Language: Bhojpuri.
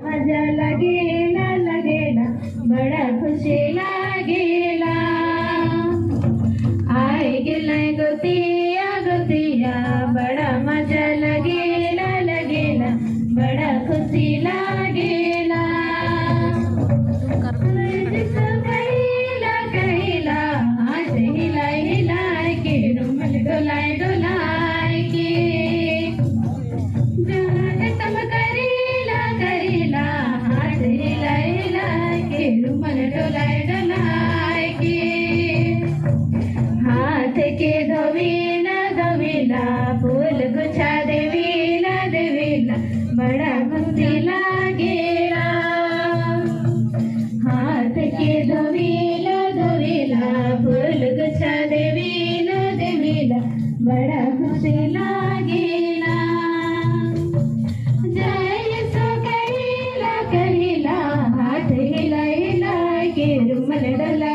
मजा लगेला बड़ा खुशी लागेला आय गेलाय गोतिया बड़ा मजा लगेला बड़ा खुशी लागेला कहिला हाथ हिलाय के रुमल डोलाय के तम करीला हाथ हिलाय के रुमल डोलाय के हाथ के धोवीला फूल गुच्छा देवीला बड़ा भक्ति लागेला हाथ के धोवीला फूल गुच्छा देवीला बड़ा खुशी लागेला जय सो कहिला हाथ हिलाय के रुमल डोलाय